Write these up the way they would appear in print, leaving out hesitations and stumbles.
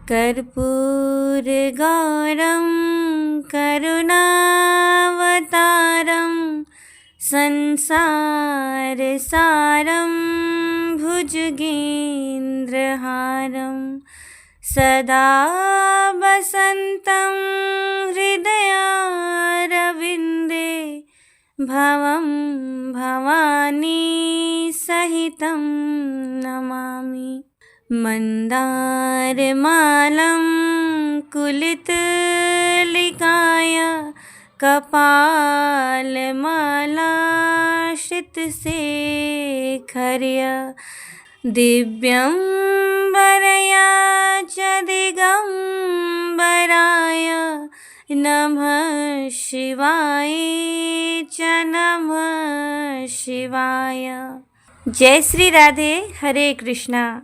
कर्पूरगौरं करुणावतारं संसारसारं भुजगेन्द्रहारं सदा वसन्तं हृदयारविन्दे भवं भवानी सहितं नमामि। मन्दारमालं कुलितलिकाय कपालमालाश्रितशेखर्य दिव्यम्बरया च दिगम्बराय नमः शिवाय च नमः शिवाय। जय श्री राधे। हरे कृष्णा।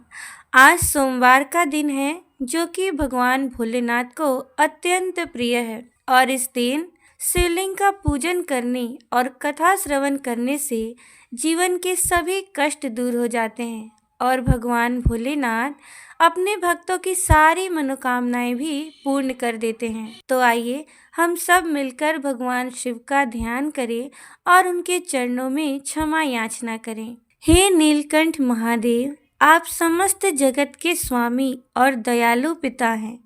आज सोमवार का दिन है जो कि भगवान भोलेनाथ को अत्यंत प्रिय है और इस दिन शिवलिंग का पूजन करने और कथा श्रवण करने से जीवन के सभी कष्ट दूर हो जाते हैं और भगवान भोलेनाथ अपने भक्तों की सारी मनोकामनाएं भी पूर्ण कर देते हैं। तो आइए हम सब मिलकर भगवान शिव का ध्यान करें और उनके चरणों में क्षमा याचना करें। हे नीलकंठ महादेव, आप समस्त जगत के स्वामी और दयालु पिता हैं।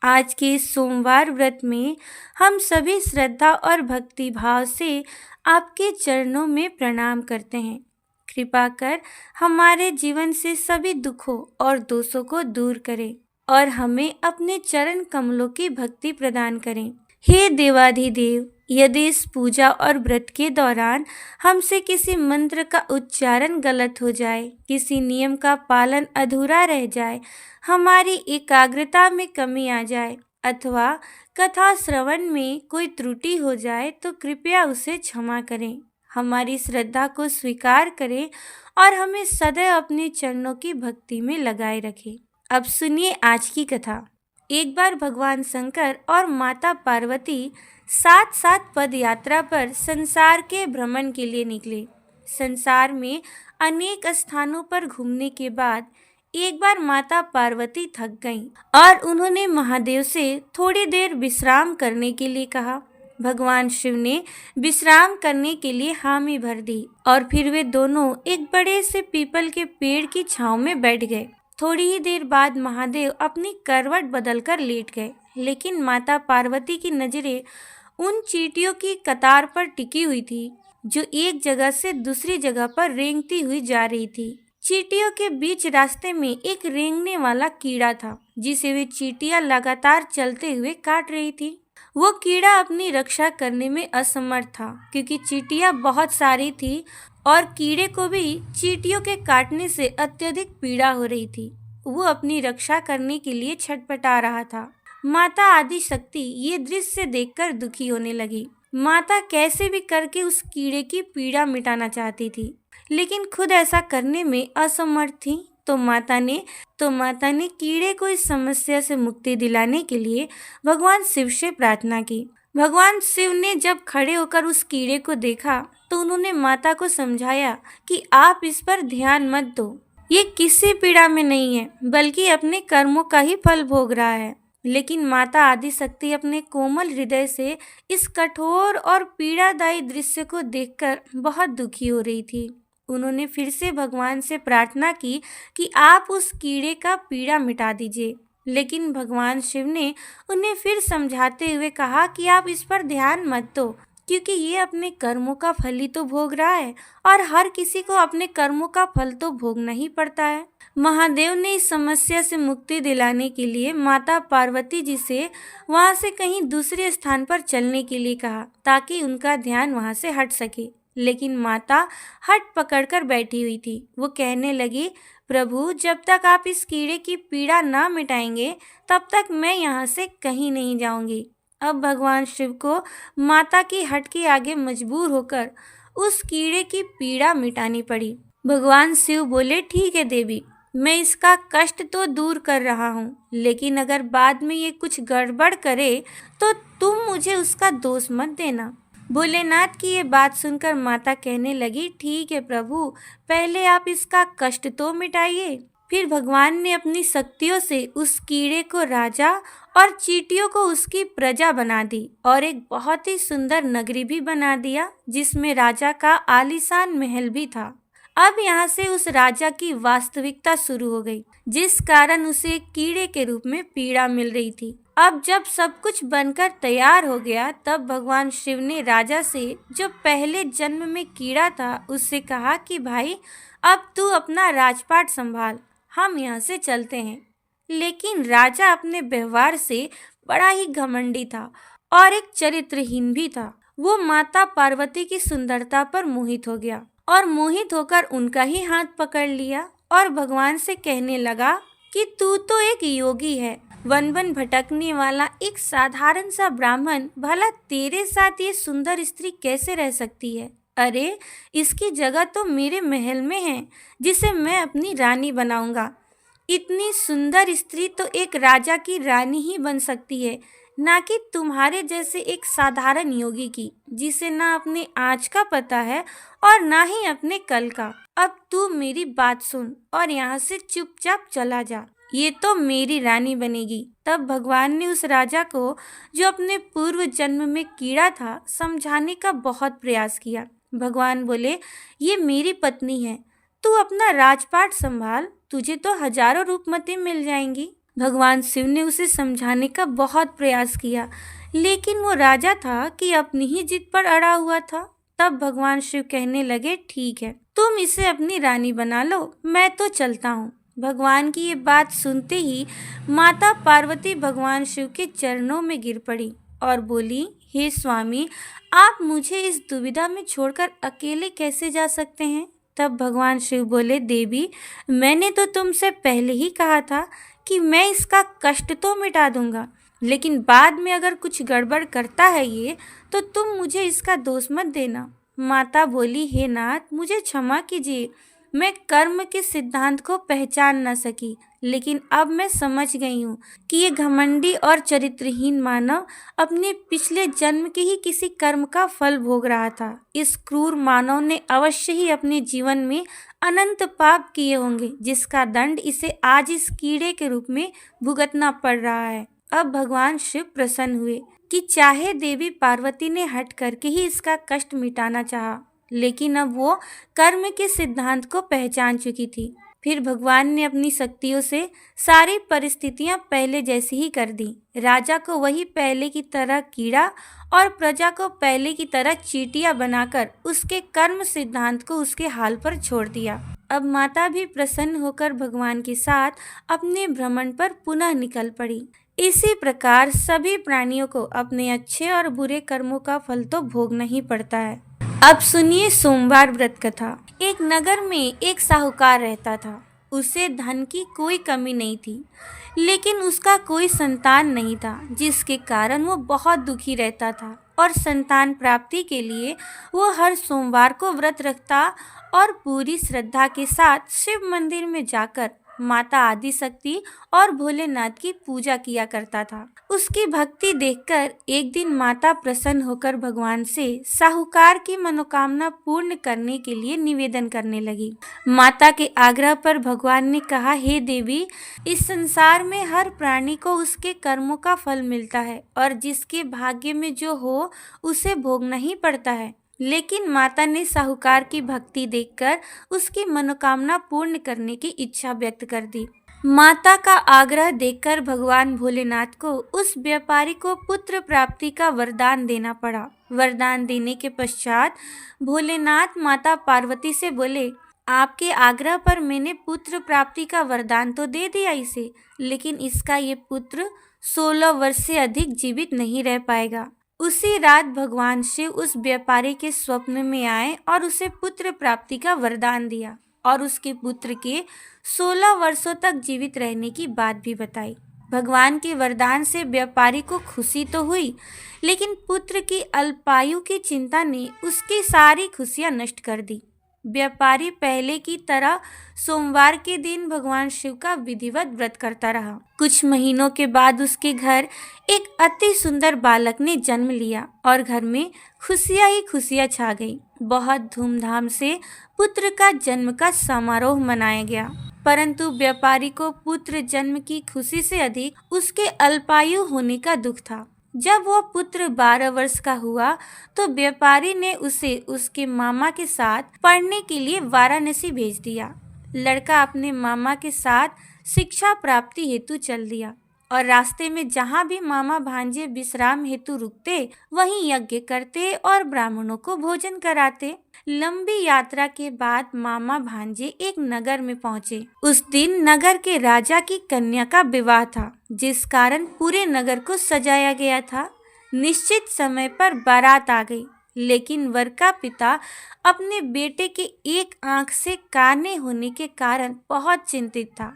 आज के इस सोमवार व्रत में हम सभी श्रद्धा और भक्ति भाव से आपके चरणों में प्रणाम करते हैं। कृपा कर हमारे जीवन से सभी दुखों और दोषों को दूर करें और हमें अपने चरण कमलों की भक्ति प्रदान करें। हे देवाधिदेव, यदि इस पूजा और व्रत के दौरान हमसे किसी मंत्र का उच्चारण गलत हो जाए, किसी नियम का पालन अधूरा रह जाए, हमारी एकाग्रता में कमी आ जाए अथवा कथा श्रवण में कोई त्रुटि हो जाए तो कृपया उसे क्षमा करें। हमारी श्रद्धा को स्वीकार करें और हमें सदैव अपने चरणों की भक्ति में लगाए रखें। अब सुनिए आज की कथा। एक बार भगवान शंकर और माता पार्वती साथ साथ पद यात्रा पर संसार के भ्रमण के लिए निकले। संसार में अनेक स्थानों पर घूमने के बाद एक बार माता पार्वती थक गईं और उन्होंने महादेव से थोड़ी देर विश्राम करने के लिए कहा। भगवान शिव ने विश्राम करने के लिए हामी भर दी और फिर वे दोनों एक बड़े से पीपल के पेड़ की छांव में बैठ गए। थोड़ी ही देर बाद महादेव अपनी करवट बदलकर लेट गए, लेकिन माता पार्वती की नजरें उन चींटियों की कतार पर टिकी हुई थी जो एक जगह से दूसरी जगह पर रेंगती हुई जा रही थी। चींटियों के बीच रास्ते में एक रेंगने वाला कीड़ा था जिसे वे चींटियां लगातार चलते हुए काट रही थी। वो कीड़ा अपनी रक्षा करने में असमर्थ था क्योंकि चींटियां बहुत सारी थी और कीड़े को भी चींटियों के काटने से अत्यधिक पीड़ा हो रही थी। वो अपनी रक्षा करने के लिए छटपटा रहा था। माता आदि शक्ति ये दृश्य देखकर दुखी होने लगी। माता कैसे भी करके उस कीड़े की पीड़ा मिटाना चाहती थी, लेकिन खुद ऐसा करने में असमर्थ थी। तो माता ने कीड़े को इस समस्या से मुक्ति दिलाने के लिए भगवान शिव से प्रार्थना की। भगवान शिव ने जब खड़े होकर उस कीड़े को देखा तो उन्होंने माता को समझाया कि आप इस पर ध्यान मत दो, ये किसी पीड़ा में नहीं है बल्कि अपने कर्मों का ही फल भोग रहा है। लेकिन माता आदिशक्ति अपने कोमल हृदय से इस कठोर और पीड़ादायी दृश्य को देखकर बहुत दुखी हो रही थी। उन्होंने फिर से भगवान से प्रार्थना की कि आप उस कीड़े का पीड़ा मिटा दीजिए, लेकिन भगवान शिव ने उन्हें फिर समझाते हुए कहा कि आप इस पर ध्यान मत दो क्योंकि ये अपने कर्मों का फल ही तो भोग रहा है और हर किसी को अपने कर्मों का फल तो भोगना ही पड़ता है। महादेव ने इस समस्या से मुक्ति दिलाने के लिए माता पार्वती जी से वहां से कहीं दूसरे स्थान पर चलने के लिए कहा ताकि उनका ध्यान वहां से हट सके, लेकिन माता हट पकड़कर बैठी हुई थी। वो कहने लगी, प्रभु, जब तक आप इस कीड़े की पीड़ा ना मिटाएंगे तब तक मैं यहाँ से कहीं नहीं जाऊंगी। अब भगवान शिव को माता की हट के आगे मजबूर होकर उस कीड़े की पीड़ा मिटानी पड़ी। भगवान शिव बोले, ठीक है देवी, मैं इसका कष्ट तो दूर कर रहा हूँ, लेकिन अगर बाद में ये कुछ गड़बड़ करे तो तुम मुझे उसका दोष मत देना। भोलेनाथ की ये बात सुनकर माता कहने लगी, ठीक है प्रभु, पहले आप इसका कष्ट तो मिटाइए, फिर भगवान ने अपनी शक्तियों से उस कीड़े को राजा और चींटियों को उसकी प्रजा बना दी और एक बहुत ही सुंदर नगरी भी बना दिया जिसमें राजा का आलीशान महल भी था। अब यहाँ से उस राजा की वास्तविकता शुरू हो गई, जिस कारण उसे एक कीड़े के रूप में पीड़ा मिल रही थी। अब जब सब कुछ बनकर तैयार हो गया, तब भगवान शिव ने राजा से, जो पहले जन्म में कीड़ा था, उससे कहा कि भाई अब तू अपना राजपाट संभाल, हम यहाँ से चलते हैं। लेकिन राजा अपने व्यवहार से बड़ा ही घमंडी था और एक चरित्रहीन भी था। वो माता पार्वती की सुंदरता पर मोहित हो गया और मोहित होकर उनका ही हाथ पकड़ लिया और भगवान से कहने लगा कि तू तो एक योगी है, वन वन भटकने वाला एक साधारण सा ब्राह्मण, भला तेरे साथ ये सुंदर स्त्री कैसे रह सकती है? अरे इसकी जगह तो मेरे महल में है, जिसे मैं अपनी रानी बनाऊंगा। इतनी सुंदर स्त्री तो एक राजा की रानी ही बन सकती है, ना कि तुम्हारे जैसे एक साधारण योगी की, जिसे ना अपने आज का पता है और ना ही अपने कल का। अब तू मेरी बात सुन और यहाँ से चुपचाप चला जा, ये तो मेरी रानी बनेगी। तब भगवान ने उस राजा को, जो अपने पूर्व जन्म में कीड़ा था, समझाने का बहुत प्रयास किया। भगवान बोले, ये मेरी पत्नी है, तू अपना राजपाट संभाल, तुझे तो हजारों रूपमती मिल जाएंगी। भगवान शिव ने उसे समझाने का बहुत प्रयास किया, लेकिन वो राजा था कि अपनी ही जिद पर अड़ा हुआ था। तब भगवान शिव कहने लगे, ठीक है, तुम इसे अपनी रानी बना लो, मैं तो चलता हूँ। भगवान की ये बात सुनते ही माता पार्वती भगवान शिव के चरणों में गिर पड़ी और बोली, हे स्वामी, आप मुझे इस दुविधा में छोड़कर अकेले कैसे जा सकते हैं? तब भगवान शिव बोले, देवी, मैंने तो तुमसे पहले ही कहा था कि मैं इसका कष्ट तो मिटा दूंगा, लेकिन बाद में अगर कुछ गड़बड़ करता है ये, तो तुम मुझे इसका दोष मत देना। माता बोली, हे नाथ, मुझे क्षमा कीजिए, मैं कर्म के सिद्धांत को पहचान न सकी, लेकिन अब मैं समझ गई हूँ कि ये घमंडी और चरित्रहीन मानव अपने पिछले जन्म के ही किसी कर्म का फल भोग रहा था। इस क्रूर मानव ने अवश्य ही अपने जीवन में अनंत पाप किए होंगे, जिसका दंड इसे आज इस कीड़े के रूप में भुगतना पड़ रहा है। अब भगवान शिव प्रसन्न हुए कि चाहे देवी पार्वती ने हट करके ही इसका कष्ट मिटाना चाहा, लेकिन अब वो कर्म के सिद्धांत को पहचान चुकी थी। फिर भगवान ने अपनी शक्तियों से सारी परिस्थितियां पहले जैसी ही कर दी। राजा को वही पहले की तरह कीड़ा और प्रजा को पहले की तरह चींटियां बनाकर उसके कर्म सिद्धांत को उसके हाल पर छोड़ दिया। अब माता भी प्रसन्न होकर भगवान के साथ अपने भ्रमण पर पुनः निकल पड़ी। इसी प्रकार सभी प्राणियों को अपने अच्छे और बुरे कर्मों का फल तो भोगना ही पड़ता है। अब सुनिए सोमवार व्रत कथा। एक नगर में एक साहूकार रहता था। उसे धन की कोई कमी नहीं थी, लेकिन उसका कोई संतान नहीं था, जिसके कारण वो बहुत दुखी रहता था और संतान प्राप्ति के लिए वो हर सोमवार को व्रत रखता और पूरी श्रद्धा के साथ शिव मंदिर में जाकर माता आदिशक्ति और भोलेनाथ की पूजा किया करता था। उसकी भक्ति देखकर एक दिन माता प्रसन्न होकर भगवान से साहूकार की मनोकामना पूर्ण करने के लिए निवेदन करने लगी। माता के आग्रह पर भगवान ने कहा, हे देवी, इस संसार में हर प्राणी को उसके कर्मों का फल मिलता है और जिसके भाग्य में जो हो उसे भोगना ही पड़ता है। लेकिन माता ने साहूकार की भक्ति देखकर उसकी मनोकामना पूर्ण करने की इच्छा व्यक्त कर दी। माता का आग्रह देखकर भगवान भोलेनाथ को उस व्यापारी को पुत्र प्राप्ति का वरदान देना पड़ा। वरदान देने के पश्चात भोलेनाथ माता पार्वती से बोले, आपके आग्रह पर मैंने पुत्र प्राप्ति का वरदान तो दे दिया इसे, लेकिन इसका ये पुत्र 16 वर्ष से अधिक जीवित नहीं रह पाएगा। उसी रात भगवान शिव उस व्यापारी के स्वप्न में आए और उसे पुत्र प्राप्ति का वरदान दिया और उसके पुत्र के 16 वर्षों तक जीवित रहने की बात भी बताई। भगवान के वरदान से व्यापारी को खुशी तो हुई, लेकिन पुत्र की अल्पायु की चिंता ने उसकी सारी खुशियां नष्ट कर दी। व्यापारी पहले की तरह सोमवार के दिन भगवान शिव का विधिवत व्रत करता रहा। कुछ महीनों के बाद उसके घर एक अति सुंदर बालक ने जन्म लिया और घर में खुशियां ही खुशियां छा गई। बहुत धूमधाम से पुत्र का जन्म का समारोह मनाया गया। परंतु व्यापारी को पुत्र जन्म की खुशी से अधिक उसके अल्पायु होने का दुख था। जब वो पुत्र 12 वर्ष का हुआ तो व्यापारी ने उसे उसके मामा के साथ पढ़ने के लिए वाराणसी भेज दिया। लड़का अपने मामा के साथ शिक्षा प्राप्ति हेतु चल दिया और रास्ते में जहाँ भी मामा भांजे विश्राम हेतु रुकते वहीं यज्ञ करते और ब्राह्मणों को भोजन कराते। लंबी यात्रा के बाद मामा भांजे एक नगर में पहुँचे। उस दिन नगर के राजा की कन्या का विवाह था, जिस कारण पूरे नगर को सजाया गया था। निश्चित समय पर बारात आ गई, लेकिन वर का पिता अपने बेटे के एक आंख से काने होने के कारण बहुत चिंतित था।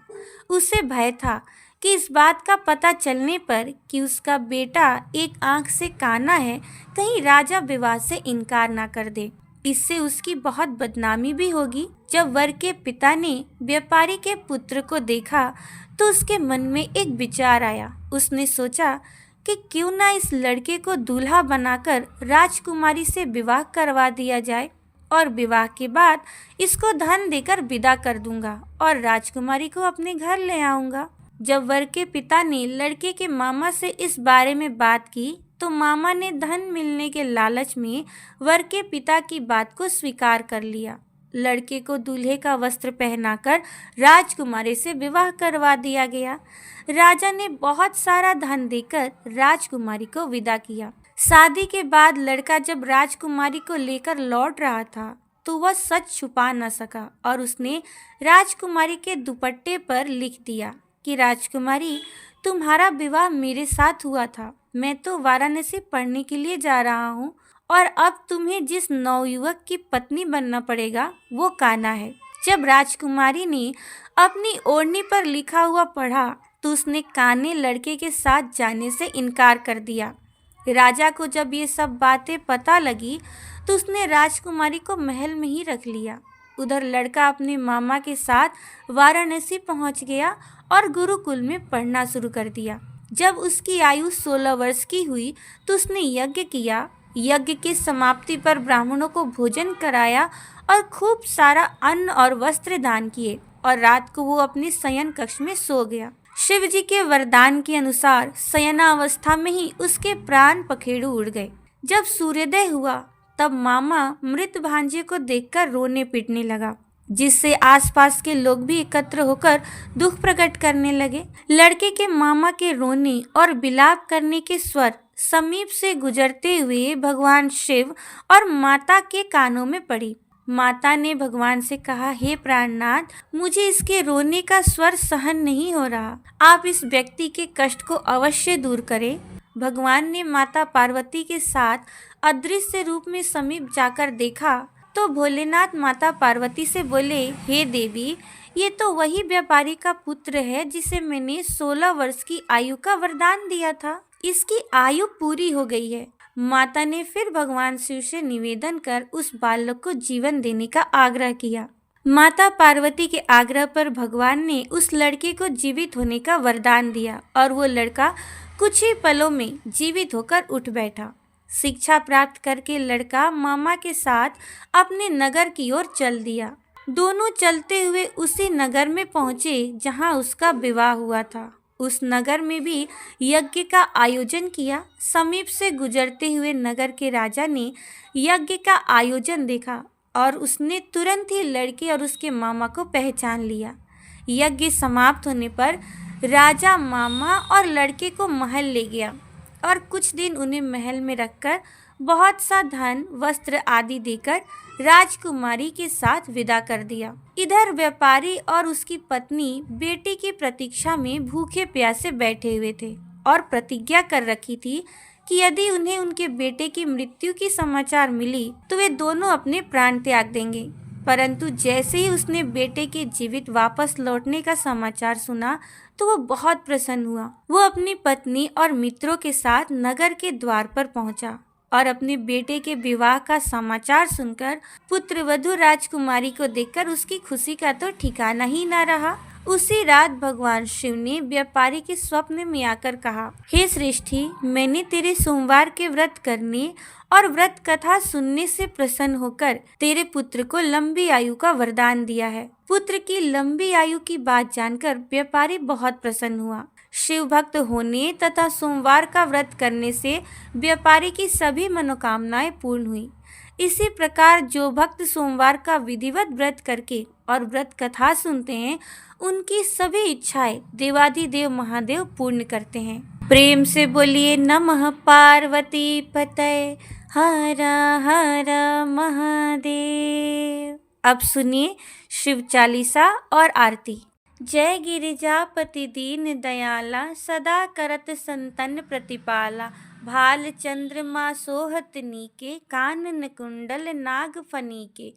उसे भय था कि इस बात का पता चलने पर कि उसका बेटा एक आंख से काना है, कहीं राजा विवाह से इनकार ना कर दे। इससे उसकी बहुत बदनामी भी होगी। जब वर के पिता ने व्यापारी के पुत्र को देखा तो उसके मन में एक विचार आया। उसने सोचा कि क्यों ना इस लड़के को दूल्हा बनाकर राजकुमारी से विवाह करवा दिया जाए और विवाह के बाद इसको धन देकर विदा कर दूंगा और राजकुमारी को अपने घर ले आऊंगा। जब वर के पिता ने लड़के के मामा से इस बारे में बात की तो मामा ने धन मिलने के लालच में वर के पिता की बात को स्वीकार कर लिया। लड़के को दूल्हे का वस्त्र पहनाकर राजकुमारी से विवाह करवा दिया गया। राजा ने बहुत सारा धन देकर राजकुमारी को विदा किया। शादी के बाद लड़का जब राजकुमारी को लेकर लौट रहा था तो वह सच छुपा न सका और उसने राजकुमारी के दुपट्टे पर लिख दिया कि राजकुमारी, तुम्हारा विवाह मेरे साथ हुआ था। मैं तो वाराणसी पढ़ने के लिए जा रहा हूँ और अब तुम्हें जिस नवयुवक की पत्नी बनना पड़ेगा वो काना है। जब राजकुमारी ने अपनी ओढ़नी पर लिखा हुआ पढ़ा तो उसने काने लड़के के साथ जाने से इनकार कर दिया। राजा को जब ये सब बातें पता लगी तो उसने राजकुमारी को महल में ही रख लिया। उधर लड़का अपने मामा के साथ वाराणसी पहुंच गया और गुरुकुल में पढ़ना शुरू कर दिया। जब उसकी आयु 16 वर्ष की हुई तो उसने यज्ञ किया। यज्ञ की समाप्ति पर ब्राह्मणों को भोजन कराया और खूब सारा अन्न और वस्त्र दान किए और रात को वो अपने शयन कक्ष में सो गया। शिव जी के वरदान के अनुसार शयनावस्था में ही उसके प्राण पखेरु उड़ गए। जब सूर्योदय हुआ तब मामा मृत भांजे को देखकर रोने पीटने लगा, जिससे आसपास के लोग भी एकत्र होकर दुख प्रकट करने लगे। लड़के के मामा के रोने और विलाप करने के स्वर समीप से गुजरते हुए भगवान शिव और माता के कानों में पड़ी। माता ने भगवान से कहा, हे प्राणनाथ, मुझे इसके रोने का स्वर सहन नहीं हो रहा। आप इस व्यक्ति के कष्ट को अवश्य दूर करें। भगवान ने माता पार्वती के साथ अदृश्य रूप में समीप जाकर देखा तो भोलेनाथ माता पार्वती से बोले, हे देवी, ये तो वही व्यापारी का पुत्र है जिसे मैंने 16 वर्ष की आयु का वरदान दिया था। इसकी आयु पूरी हो गई है। माता ने फिर भगवान शिव से निवेदन कर उस बालक को जीवन देने का आग्रह किया। माता पार्वती के आग्रह पर भगवान ने उस लड़के को जीवित होने का वरदान दिया और वो लड़का कुछ ही पलों में जीवित होकर उठ बैठा। शिक्षा प्राप्त करके लड़का मामा के साथ अपने नगर की ओर चल दिया। दोनों चलते हुए उसी नगर में पहुंचे जहां उसका विवाह हुआ था। उस नगर में भी यज्ञ का आयोजन किया। समीप से गुजरते हुए नगर के राजा ने यज्ञ का आयोजन देखा और उसने तुरंत ही लड़के और उसके मामा को पहचान लिया। यज्ञ समाप्त होने पर राजा मामा और लड़के को महल ले गया और कुछ दिन उन्हें महल में रखकर बहुत सा धन, वस्त्र आदि देकर राजकुमारी के साथ विदा कर दिया। इधर व्यापारी और उसकी पत्नी बेटी की प्रतीक्षा में भूखे प्यासे बैठे हुए थे और प्रतिज्ञा कर रखी थी कि यदि उन्हें उनके बेटे की मृत्यु की समाचार मिली तो वे दोनों अपने प्राण त्याग देंगे। परंतु जैसे ही उसने बेटे के जीवित वापस लौटने का समाचार सुना तो वो बहुत प्रसन्न हुआ। वो अपनी पत्नी और मित्रों के साथ नगर के द्वार पर पहुंचा और अपने बेटे के विवाह का समाचार सुनकर पुत्रवधू राजकुमारी को देखकर उसकी खुशी का तो ठिकाना ही न रहा। उसी रात भगवान शिव ने व्यापारी के स्वप्न में आकर कहा, हे श्रेष्ठी, मैंने तेरे सोमवार के व्रत करने और व्रत कथा सुनने से प्रसन्न होकर तेरे पुत्र को लंबी आयु का वरदान दिया है। पुत्र की लंबी आयु की बात जानकर व्यापारी बहुत प्रसन्न हुआ। शिव भक्त होने तथा सोमवार का व्रत करने से व्यापारी की सभी मनोकामनाएं पूर्ण हुई। इसी प्रकार जो भक्त सोमवार का विधिवत व्रत करके और व्रत कथा सुनते हैं, उनकी सभी इच्छाएं देवाधिदेव महादेव पूर्ण करते हैं। प्रेम से बोलिए नमः पार्वती पतये हर हर महादेव। अब सुनिए शिव चालीसा और आरती। जय गिरिजापति दीन दयाला, सदा करत संतन प्रतिपाला। भाल चंद्रमा सोहत नीके, कानन कुंडल नाग फनीके।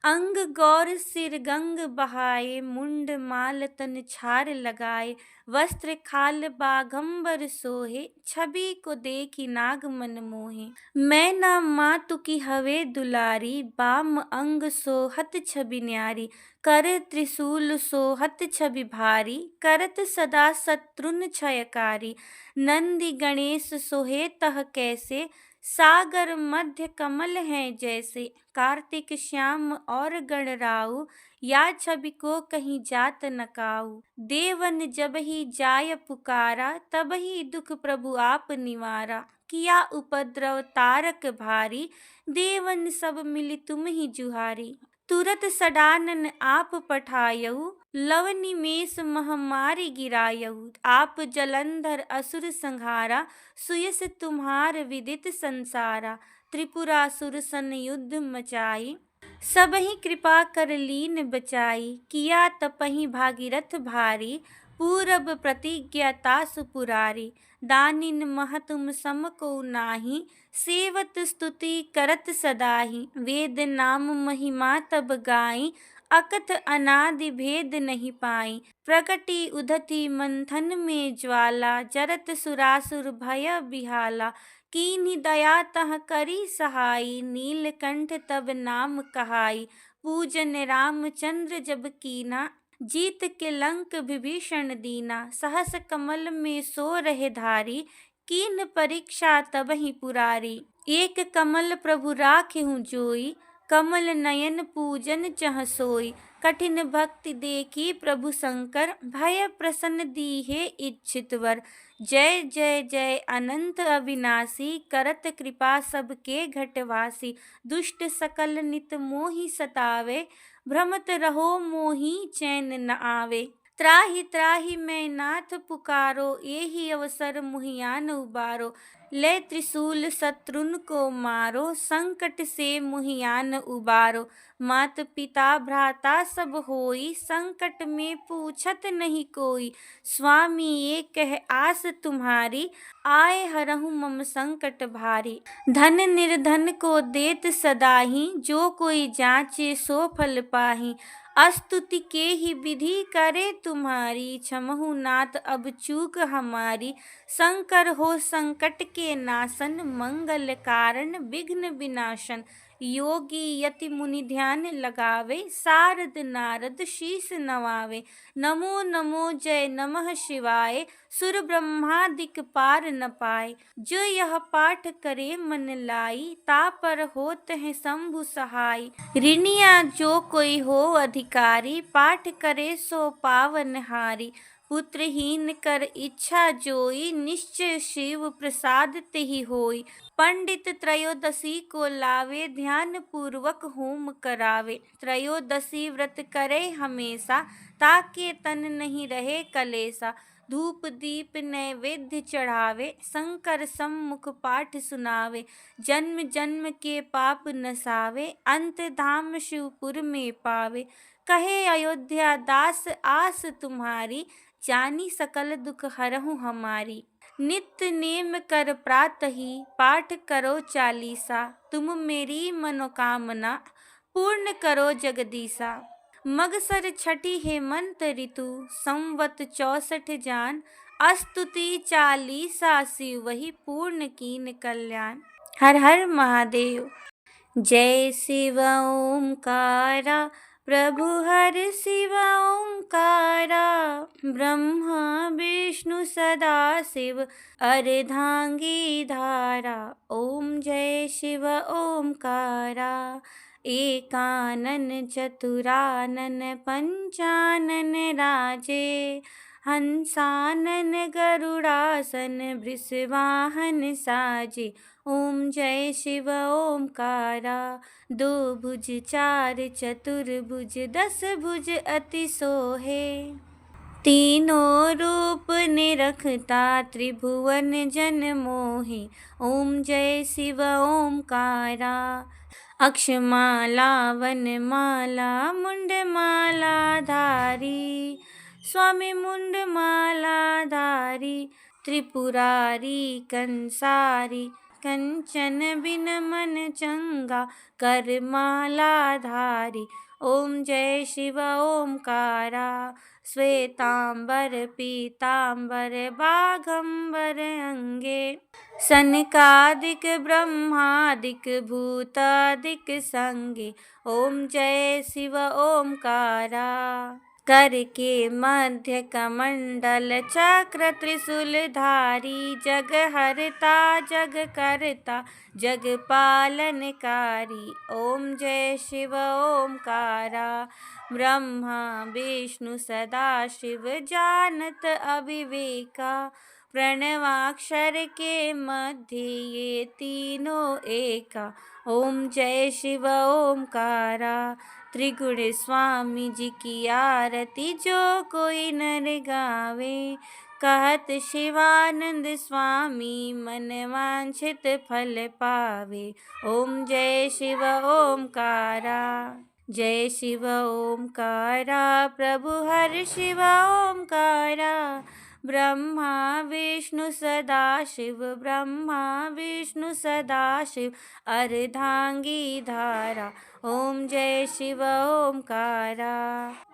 अंग गौर सिर गंग बहाए, मुंड माल तन छार लगाए। वस्त्र खाल बाघंबर सोहे, छवि को देखी नाग मन मोहे। मैं ना मातु की हवे दुलारी, बाम अंग सोहत छवि न्यारी। कर त्रिशूल सोहत छवि भारी, करत सदा शत्रुन क्षयकारी। नंदी गणेश सोहे तह कैसे, सागर मध्य कमल हैं जैसे। कार्तिक श्याम और गणराऊ, या छवि को कहीं जात न काऊ। देवन जब ही जाय पुकारा, तब ही दुख प्रभु आप निवारा। किया उपद्रव तारक भारी, देवन सब मिली तुम ही जुहारी। तुरत सडानन आप पठायऊ, लव निमेष महामारी गिरायऊ। आप जलंधर असुर संहारा, सुयस तुम्हार विदित संसारा। त्रिपुरासुर सन युद्ध मचाई, सबहि कृपा कर लीन बचाई। किया तपहि भागीरथ भारी, पूरब प्रतिज्ञा तासु पुरारी। दानिन मह तुम सम को नाही, सेवत स्तुति करत सदाहि। वेद नाम महिमा तब गाई, अकथ अनादि भेद नहीं पाई। प्रकटी उधति मंथन में ज्वाला, जरत सुरासुर भय बिहाला। कीन्ही दया तह करी सहाई, नीलकंठ तब नाम कहाई। पूजन रामचंद्र जब कीना, जीत के लंक विभीषण दीना। सहस कमल में सो रहे धारी, कीन परीक्षा तब ही पुरारी। एक कमल प्रभु राखेहु जोई, कमल नयन पूजन चह सोई। कठिन भक्ति देखी प्रभु शंकर, भय प्रसन्न दीहे इच्छित वर। जय जय जय अनंत अविनाशी, करत कृपा सबके घटवासी। दुष्ट सकल नित मोहि सतावे, भ्रमत रहो मोहि चैन न आवे। त्राहि त्राहि मैं नाथ पुकारो, एहि अवसर मुहियान उबारो। ले त्रिशूल शत्रुन को मारो, संकट से मुहियान उबारो। मात पिता भ्राता सब होई, संकट में पूछत नहीं कोई। स्वामी एक है आस तुम्हारी, आए हरहु मम संकट भारी। धन निर्धन को देत सदाहि, जो कोई जांचे सो फल पाहि। स्तुति के ही विधि करे तुम्हारी, क्षमहु नाथ अब चूक हमारी। शंकर हो संकट के नाशन, मंगल कारण विघ्न विनाशन। योगी यति मुनि ध्यान लगावे, सारद नारद शीस नवावे। नमो नमो जय नमः शिवाय, सुर ब्रह्मादिक पार न पाए। जो यह पाठ करे मन लाई, ता पर होत है शंभु सहाय। ऋणिया जो कोई हो अधिकारी, पाठ करे सो पावन हारी। पुत्रहीन कर इच्छा जोई, निश्चय शिव प्रसाद तेहि होई। पंडित त्रयोदशी को लावे, ध्यान पूर्वक होम करावे। त्रयोदशी व्रत करे हमेशा, ताके तन नहीं रहे कलेसा। धूप दीप नैवेद्य चढ़ावे, शंकर सम्मुख पाठ सुनावे। जन्म जन्म के पाप नसावे, अंत धाम शिवपुर में पावे। कहे अयोध्या दास आस तुम्हारी, जानी सकल दुख हरहु हमारी। नित्य नेम कर प्रातहि, पाठ करो चालीसा। तुम मेरी मनोकामना, पूर्ण करो जगदीसा। मगसर छठी हेमंत ऋतु, संवत 64 जान। स्तुति चालीसा शिव वही, पूर्ण कीन कल्याण। हर हर महादेव। जय शिव ओंकारा, प्रभु हर शिव ओंकारा, ब्रह्मा विष्णु सदा शिव अर्धांगी धारा। ओम जय शिव ओंकारा। एकानन चतुरानन पंचानन राजे, हंसानन गरुड़ासन वृषवाहन साजे। ओम जय शिव ओंकारा। दो भुज चार चतुर्भुज, 10 भुज अति सोहे। तीनों रूप निरखता, त्रिभुवन जन मोहे। ओम जय शिव ओंकारा। अक्षमाला वनमाला मुंडमाला धारी, स्वामी मुंडमाला धारी। त्रिपुरारी कंसारी, कंचन बिन मन चंगा करमाला धारी। ओम जय शिव ओंकारा। श्वेतांबर पीतांबर बाघंबर अंगे, सनकादिक ब्रह्मादिक भूतादिक संगे। ओम जय शिव ओंकारा। कर के मध्य कमंडल चक्र त्रिशूलधारी, जग हरता जग करता जग पालनकारी। ओम जय शिव ओंकारा। ब्रह्मा विष्णु सदा शिव जानत अविवेका, प्रणवाक्षर के मध्य ये तीनों एका। ओम जय शिव ओंकारा। त्रिगुण स्वामी जी की आरती जो कोई नर गावे, कहत शिवानंद स्वामी मन वांछित फल पावे। ओम जय शिव ओंकारा। जय शिव ओंकारा। प्रभु हर शिव ओंकारा। ब्रह्मा विष्णु सदा शिव, ब्रह्मा विष्णु सदा शिव अर्धांगी धारा। ओम जय शिव ओंकारा।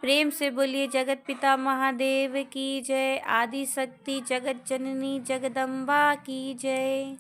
प्रेम से बोलिए जगत पिता महादेव की जय। आदि शक्ति जगत जननी जगदम्बा की जय।